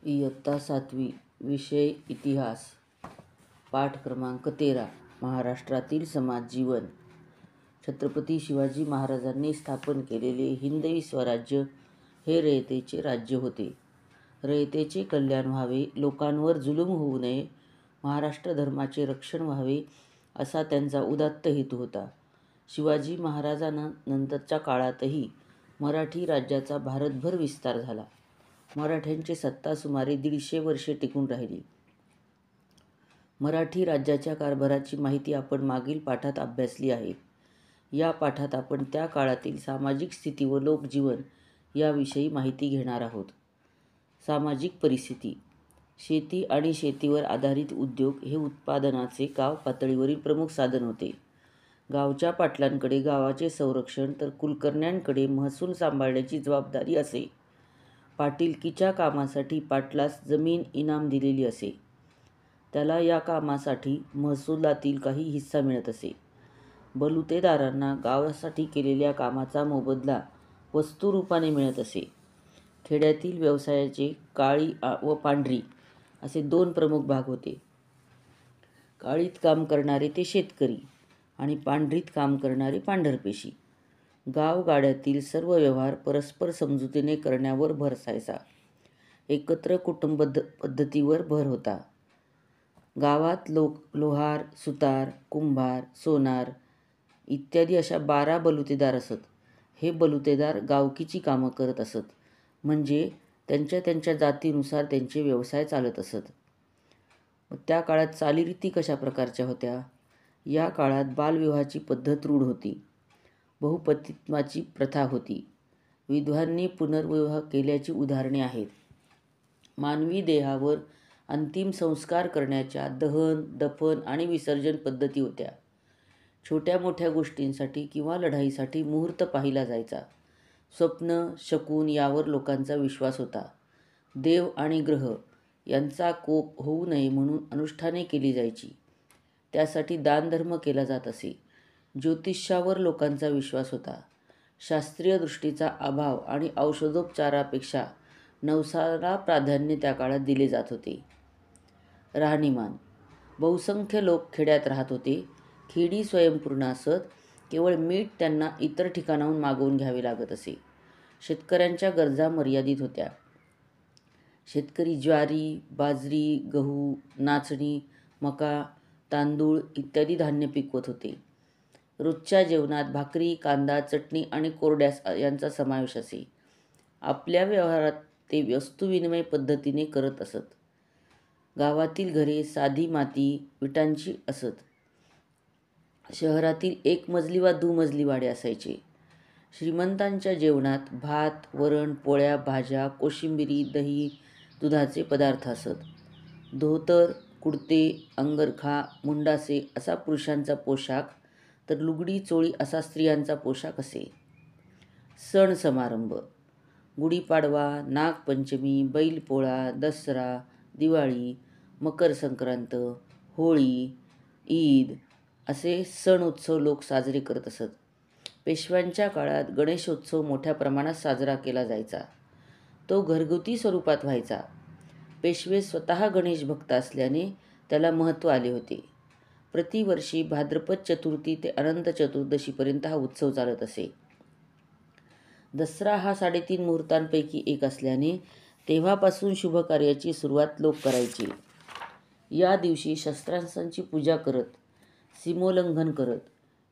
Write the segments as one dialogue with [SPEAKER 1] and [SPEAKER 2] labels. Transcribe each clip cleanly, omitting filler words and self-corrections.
[SPEAKER 1] इयत्ता 7वी विषय इतिहास. पाठ क्रमांक 13. महाराष्ट्रातील समाज जीवन. छत्रपती शिवाजी महाराजांनी स्थापन केलेले हिंदवी स्वराज्य हे रयतेचे राज्य होते. रयतेचे कल्याण व्हावे, लोकांवर जुलूम होऊ नये, महाराष्ट्र धर्माचे रक्षण व्हावे असा त्यांचा उदात्त हेतू होता. शिवाजी महाराजांनंतरच्या काळातही मराठी राज्याचा भारतभर विस्तार झाला. मराठ्यांची सत्ता सुमारे 150 वर्षे टिकून राहिली. मराठी राज्याच्या कारभाराची माहिती आपण मागील पाठात अभ्यासली आहे. या पाठात आपण त्या काळातील सामाजिक स्थिती व लोकजीवन याविषयी माहिती घेणार आहोत. सामाजिक परिस्थिती. शेती आणि शेतीवर आधारित उद्योग हे उत्पादनाचे गाव पातळीवरील प्रमुख साधन होते. गावच्या पाटलांकडे गावाचे संरक्षण तर कुलकर्ण्यांकडे महसूल सांभाळण्याची जबाबदारी असे. पाटीलकीच्या कामासाठी पाटलास जमीन इनाम दिलेली असे. त्याला या कामासाठी महसुलातील काही हिस्सा मिळत असे. बलुतेदारांना गावासाठी केलेल्या कामाचा मोबदला वस्तुरूपाने मिळत असे. खेड्यातील व्यवसायाचे काळी व पांढरी असे 2 प्रमुख भाग होते. काळीत काम करणारे ते शेतकरी आणि पांढरीत काम करणारे पांढरपेशी. गावगाड्यातील सर्व व्यवहार परस्पर समजुतीने करण्यावर भर असायचा. एकत्र कुटुंब पद्धतीवर भर होता. गावात लोहार, सुतार, कुंभार, सोनार इत्यादी अशा 12 बलुतेदार असत. हे बलुतेदार गावकीची कामं करत असत, म्हणजे त्यांच्या त्यांच्या जातीनुसार त्यांचे व्यवसाय चालत असत. त्या काळात चालीरीती कशा प्रकारच्या होत्या? या काळात बालविवाहाची पद्धत रूढ होती. बहुपतित्वाची प्रथा होती. विधवांनी पुनर्विवाह केल्याची उदाहरणे आहेत. मानवी देहावर अंतिम संस्कार करण्याच्या दहन, दफन आणि विसर्जन पद्धती होत्या. छोट्या मोठ्या गोष्टींसाठी किंवा लढाईसाठी मुहूर्त पाहिला जायचा. स्वप्न, शकुन यावर लोकांचा विश्वास होता. देव आणि ग्रह यांचा कोप होऊ नये म्हणून अनुष्ठाने केली जायची. त्यासाठी दानधर्म केला जात असे. ज्योतिषावर लोकांचा विश्वास होता. शास्त्रीय दृष्टीचा अभाव आणि औषधोपचारापेक्षा नवसाला प्राधान्य त्या काळात दिले जात होते. राहणीमान. बहुसंख्य लोक खेड्यात राहत होते. खेडी स्वयंपूर्ण असत. केवळ मीठ त्यांना इतर ठिकाणाहून मागवून घ्यावे लागत असे. शेतकऱ्यांच्या गरजा मर्यादित होत्या. शेतकरी ज्वारी, बाजरी, गहू, नाचणी, मका, तांदूळ इत्यादी धान्य पिकवत होते. रोजच्या जेवणात भाकरी, कांदा, चटणी आणि कोरड्या यांचा समावेश असे. आपल्या व्यवहारात ते वस्तुविनिमय पद्धतीने करत असत. गावातील घरे साधी माती, विटांची असत. शहरातील 1 मजली वा दुमजली वाडे असायचे. श्रीमंतांच्या जेवणात भात, वरण, पोळ्या, भाज्या, कोशिंबिरी, दही, दुधाचे पदार्थ असत. धोतर, कुडते, अंगरखा, मुंडासे असा पुरुषांचा पोशाख तर लुगडी, चोळी असा स्त्रियांचा पोशाख असे. सण समारंभ. गुढीपाडवा, नागपंचमी, बैलपोळा, दसरा, दिवाळी, मकर संक्रांत, होळी, ईद असे सण उत्सव लोक साजरे करत असत. पेशव्यांच्या काळात गणेशोत्सव मोठ्या प्रमाणात साजरा केला जायचा. तो घरगुती स्वरूपात व्हायचा. पेशवे स्वतः गणेश भक्त असल्याने त्याला महत्त्व आले होते. प्रतिवर्षी भाद्रपद चतुर्थी ते अनंत चतुर्दशीपर्यंत हा उत्सव चालत असे. दसरा हा 3.5 मुहूर्तांपैकी एक असल्याने तेव्हापासून शुभकार्याची सुरुवात लोक करायचे. या दिवशी शस्त्रास्त्रांची पूजा करत, सीमोल्लंघन करत,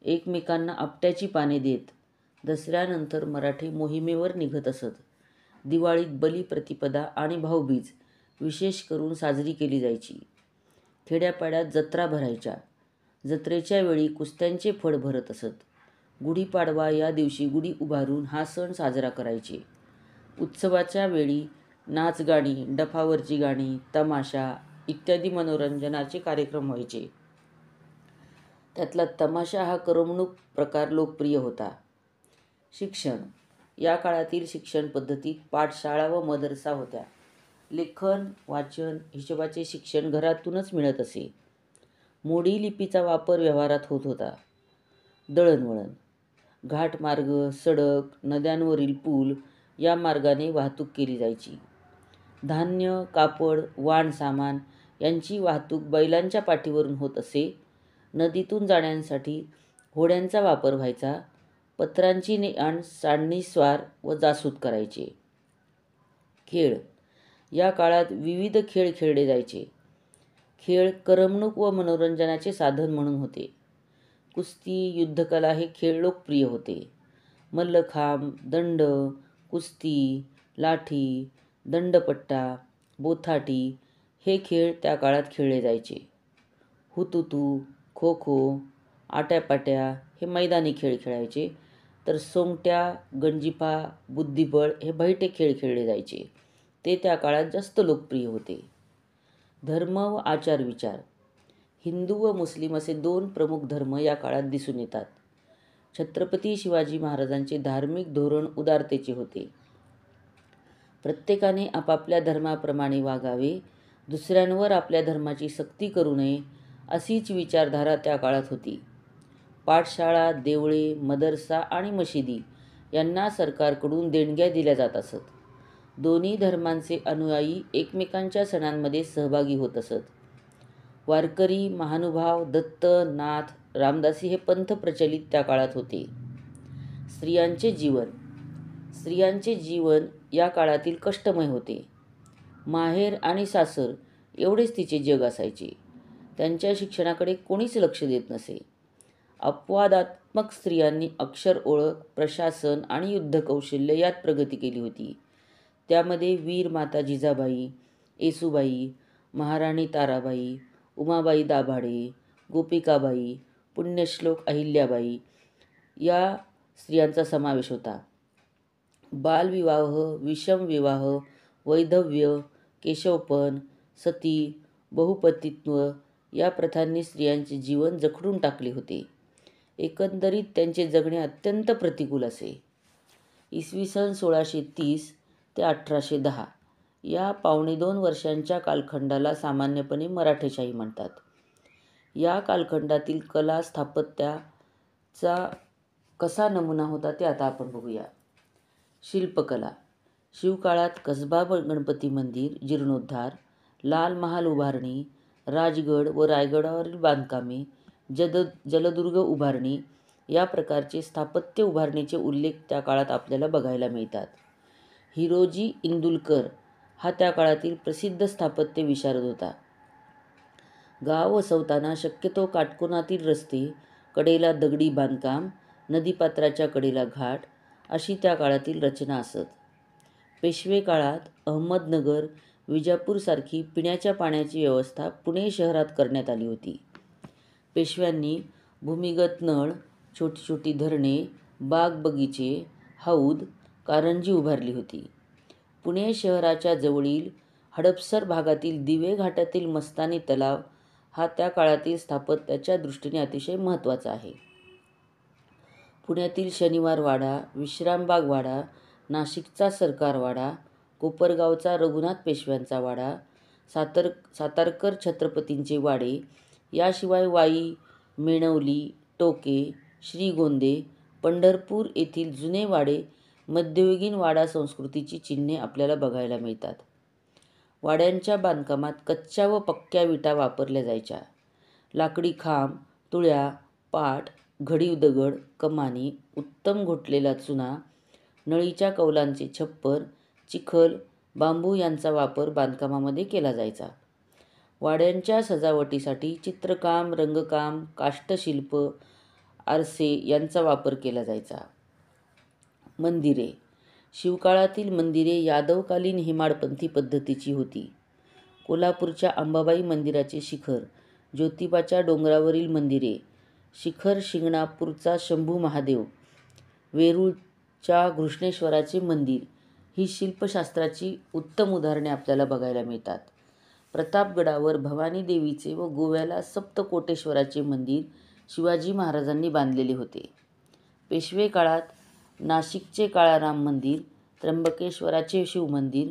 [SPEAKER 1] एकमेकांना आपट्याची पाने देत दसऱ्यानंतर मराठी मोहिमेवर निघत असत. दिवाळीत बलिप्रतिपदा आणि भाऊबीज विशेष करून साजरी केली जायची. खेड्यापाड्यात जत्रा भरायच्या. जत्रेच्या वेळी कुस्त्यांचे फड भरत असत. गुढीपाडवा या दिवशी गुढी उभारून हा सण साजरा करायचे. उत्सवाच्या वेळी नाचगाणी, डफावरची गाणी, तमाशा इत्यादी मनोरंजनाचे कार्यक्रम व्हायचे. त्यातला तमाशा हा करमणूक प्रकार लोकप्रिय होता. शिक्षण. या काळातील शिक्षण पद्धतीत पाठशाळा व मदरसा होत्या. लेखन, वाचन, हिशोबाचे शिक्षण घरातूनच मिळत असे. मोडी लिपीचा वापर व्यवहारात होत होता. दळणवळण. घाटमार्ग, सडक, नद्यांवरील पूल या मार्गाने वाहतूक केली जायची. धान्य, कापड, वाण सामान यांची वाहतूक बैलांच्या पाठीवरून होत असे. नदीतून जाण्यासाठी होड्यांचा वापर व्हायचा. पत्रांची ने-आण सांडणीस्वार व जासूद करायचे. खेळ. या काळात विविध खेळ खेळले जायचे. खेळ करमणूक व मनोरंजनाचे साधन म्हणून होते. कुस्ती, युद्धकला हे खेळ लोकप्रिय होते. मल्लखांब, दंड, कुस्ती, लाठी, दंडपट्टा, बोथाटी हे खेळ त्या काळात खेळले जायचे. हुतुतू, खो खो, आट्यापाट्या हे मैदानी खेळ खेळायचे. तर सोंगट्या, गंजिफा, बुद्धिबळ हे बैठे खेळ खेळले जायचे. ते त्या काळात जास्त लोकप्रिय होते. धर्म व आचार-विचार. हिंदू व मुस्लिम असे दोन प्रमुख धर्म या काळात दिसून येतात. छत्रपती शिवाजी महाराजांचे धार्मिक धोरण उदारतेचे होते. प्रत्येकाने आपापल्या धर्माप्रमाणे वागावे, दुसऱ्यांवर आपल्या धर्माची सक्ती करू नये अशीच विचारधारा त्या काळात होती. पाठशाळा, देवळे, मदरसा आणि मशिदी यांना सरकारकडून देणग्या दिल्या जात असत. दोन्ही धर्मांचे अनुयायी एकमेकांच्या सणांमध्ये सहभागी होत असत. वारकरी, महानुभाव, दत्त, नाथ, रामदासी हे पंथ प्रचलित त्या काळात होते. स्त्रियांचे जीवन. स्त्रियांचे जीवन या काळातील कष्टमय होते. माहेर आणि सासर एवढेच तिचे जग असायचे. त्यांच्या शिक्षणाकडे कोणीच लक्ष देत नसे. अपवादात्मक स्त्रियांनी अक्षर ओळख, प्रशासन आणि युद्धकौशल्य यात प्रगती केली होती. त्यामध्ये वीर माता जिजाबाई, येसूबाई, महाराणी ताराबाई, उमाबाई दाभाडे, गोपिकाबाई, पुण्यश्लोक अहिल्याबाई या स्त्रियांचा समावेश होता. बालविवाह, विषमविवाह, वैधव्य, केशवपण, सती, बहुपतित्व या प्रथांनी स्त्रियांचे जीवन जखडून टाकले होते. एकंदरीत त्यांचे जगणे अत्यंत प्रतिकूल असे. इसवी सन 1630 ते 1810 या 2.25 वर्षांच्या कालखंडाला सामान्यपणे मराठेशाही म्हणतात. या कालखंडातील कला स्थापत्याचा कसा नमुना होता ते आता आपण बघूया. शिल्पकला. शिवकाळात कसबा गणपती मंदिर जीर्णोद्धार, लाल महाल उभारणी, राजगड व रायगडावरील बांधकामे, जलदुर्ग उभारणी या प्रकारचे स्थापत्य उभारणीचे उल्लेख त्या काळात आपल्याला बघायला मिळतात. हिरोजी इंदुलकर हा त्या काळातील प्रसिद्ध स्थापत्य विशारद होता. गाव वसवताना शक्यतो काटकोनातील रस्ते, कडेला दगडी बांधकाम, नदीपात्राच्या कडेला घाट अशी त्या काळातील रचना असत. पेशवे काळात अहमदनगर, विजापूरसारखी पिण्याच्या पाण्याची व्यवस्था पुणे शहरात करण्यात आली होती. पेशव्यांनी भूमिगत नळ, छोटी छोटी धरणे, बाग बगीचे, हौद, कारंजी उभारली होती. पुणे शहराच्या जवळील हडपसर भागातील दिवे घाटातील मस्तानी तलाव हा त्या काळातील स्थापत्याच्या दृष्टीने अतिशय महत्त्वाचा आहे. पुण्यातील शनिवार वाडा, विश्रामबाग वाडा, नाशिकचा सरकार वाडा, कोपरगावचा रघुनाथ पेशव्यांचा वाडा, सातारकर छत्रपतींचे वाडे याशिवाय वाई, मेणवली, टोके, श्रीगोंदे, पंढरपूर येथील जुने वाडे मध्ययुगीन वाडा संस्कृतीची चिन्हे आपल्याला बघायला मिळतात. वाड्यांच्या बांधकामात कच्च्या व पक्क्या विटा वापरल्या जायच्या. लाकडी खांब, तुळ्या, पाट, घडीव दगड, कमानी, उत्तम घोटलेला चुना, नळीच्या कौलांचे छप्पर, चिखल, बांबू यांचा वापर बांधकामामध्ये केला जायचा. वाड्यांच्या सजावटीसाठी चित्रकाम, रंगकाम, काष्ठशिल्प, आरसे यांचा वापर केला जायचा. मंदिरे. शिवकाळातील मंदिरे यादवकालीन हेमाडपंथी पद्धतीची होती. कोल्हापूरच्या अंबाबाई मंदिराचे शिखर, ज्योतिबाच्या डोंगरावरील मंदिरे, शिखर शिंगणापूरचा शंभू महादेव, वेरूळच्या घृष्णेश्वराचे मंदिर ही शिल्पशास्त्राची उत्तम उदाहरणे आपल्याला बघायला मिळतात. प्रतापगडावर भवानी देवीचे व गोव्याला सप्तकोटेश्वराचे मंदिर शिवाजी महाराजांनी बांधलेले होते. पेशवे काळात नाशिकचे काळाराम मंदिर, त्र्यंबकेश्वराचे शिवमंदिर,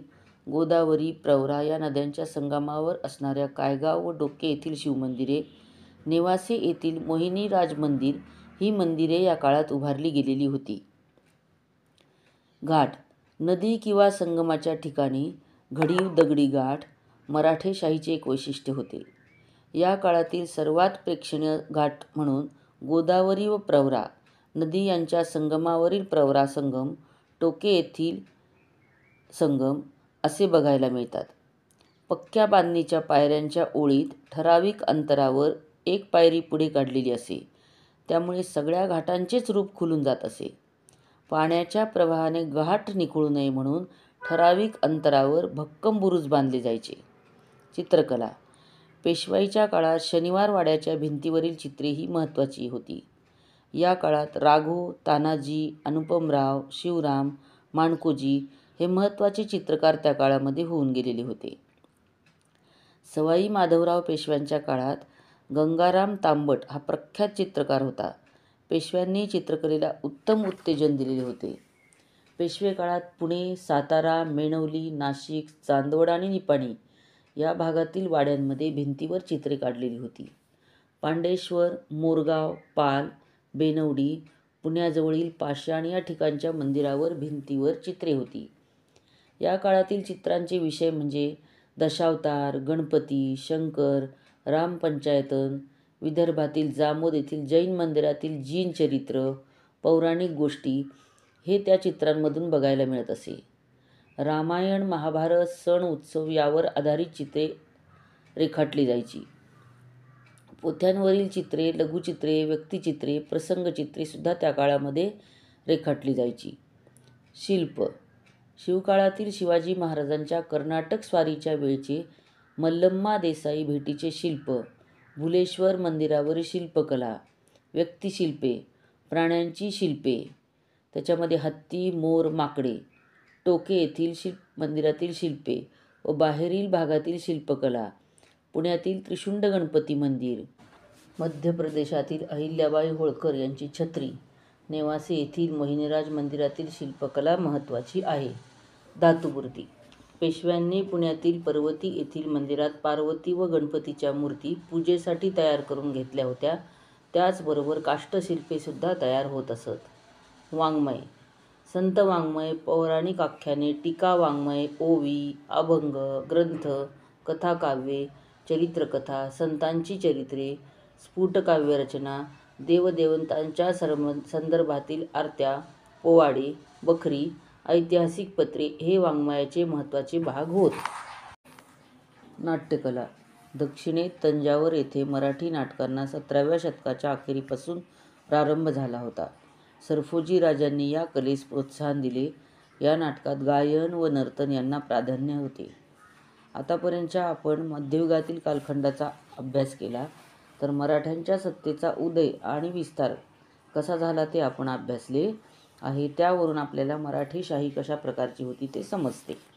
[SPEAKER 1] गोदावरी, प्रवरा या नद्यांच्या संगमावर असणाऱ्या कायगाव व डोके येथील शिवमंदिरे, नेवासे येथील मोहिनीराज मंदिर ही मंदिरे या काळात उभारली गेलेली होती. घाट. नदी किंवा संगमाच्या ठिकाणी घडीव दगडी गाठ मराठेशाहीचे एक वैशिष्ट्य होते. या काळातील सर्वात प्रेक्षणीय घाट म्हणून गोदावरी व प्रवरा नदी यांच्या संगमावरील प्रवरा संगम, टोके येथील संगम असे बघायला मिळतात. पक्क्या बांधणीच्या पायऱ्यांच्या ओळीत ठराविक अंतरावर एक पायरी पुढे काढलेली असे. त्यामुळे सगळ्या घाटांचेच रूप खुलून जात असे. पाण्याच्या प्रवाहाने घाट निखळू नये म्हणून ठराविक अंतरावर भक्कम बुरुज बांधले जायचे. चित्रकला. पेशवाईच्या काळात शनिवार वाड्याच्या भिंतीवरील चित्रे ही महत्त्वाची होती. या काळात राघो, तानाजी, अनुपमराव, शिवराम, माणकोजी हे महत्त्वाचे चित्रकार त्या काळामध्ये होऊन गेलेले होते. सवाई माधवराव पेशव्यांच्या काळात गंगाराम तांबट हा प्रख्यात चित्रकार होता. पेशव्यांनी चित्रकलेला उत्तम उत्तेजन दिलेले होते. पेशवे काळात पुणे, सातारा, मेणवली, नाशिक, चांदवड आणि निपाणी या भागातील वाड्यांमध्ये भिंतीवर चित्रे काढलेली होती. पांडेश्वर, मोरगाव, पाल, बेनवडी, पुण्याजवळील पाषाण या ठिकाणच्या मंदिरावर भिंतीवर चित्रे होती. या काळातील चित्रांचे विषय म्हणजे दशावतार, गणपती, शंकर, रामपंचायतन, विदर्भातील जामोद येथील जैन मंदिरातील जीन चरित्र, पौराणिक गोष्टी हे त्या चित्रांमधून बघायला मिळत असे. रामायण, महाभारत, सण उत्सव यावर आधारित चित्रे रेखाटली जायची. पोथ्यांवरील चित्रे, लघुचित्रे, व्यक्तिचित्रे, प्रसंगचित्रे सुद्धा त्या काळामध्ये रेखाटली जायची. शिल्प. शिवकाळातील शिवाजी महाराजांच्या कर्नाटक स्वारीच्या वेळचे मल्लम्मा देसाई भेटीचे शिल्प, भुलेश्वर मंदिरावरील शिल्पकला, व्यक्तिशिल्पे, प्राण्यांची शिल्पे, त्याच्यामध्ये हत्ती, मोर, माकडे, टोके येथील मंदिरातील शिल्पे व बाहेरील भागातील शिल्पकला, पुण्यातील त्रिशुंड गणपती मंदिर, मध्य प्रदेशातील अहिल्याबाई होळकर यांची छत्री, नेवासे येथील मोहिनीराज मंदिरातील शिल्पकला महत्त्वाची आहे. धातुमूर्ती. पेशव्यांनी पुण्यातील पर्वती येथील मंदिरात पार्वती व गणपतीच्या मूर्ती पूजेसाठी तयार करून घेतल्या होत्या. त्याचबरोबर काष्ठशिल्पे सुद्धा तयार होत असत. वाङ्मय. संत वाङ्मय, पौराणिक आख्याने, टीका वाङ्मय, ओवी, अभंग, ग्रंथ, कथाकाव्ये, चरित्रकथा, संतांची चरित्रे, स्फुट काव्यरचना, देवदेवतांच्या संदर्भातील आरत्या, पोवाडे, बखरी, ऐतिहासिक पत्रे हे वाङ्मयाचे महत्त्वाचे भाग होत. नाट्यकला. दक्षिणेत तंजावर येथे मराठी नाटकांना 17व्या शतकाच्या अखेरीपासून प्रारंभ झाला होता. सरफोजी राजांनी या कलेस प्रोत्साहन दिले. या नाटकात गायन व नर्तन यांना प्राधान्य होते. आतापर्यंतच्या आपण मध्ययुगातील कालखंडाचा अभ्यास केला. तर मराठ्यांच्या सत्तेचा उदय आणि विस्तार कसा झाला ते आपण अभ्यासले आहे. त्यावरून आपल्याला मराठेशाही कशा प्रकारची होती ते समजते.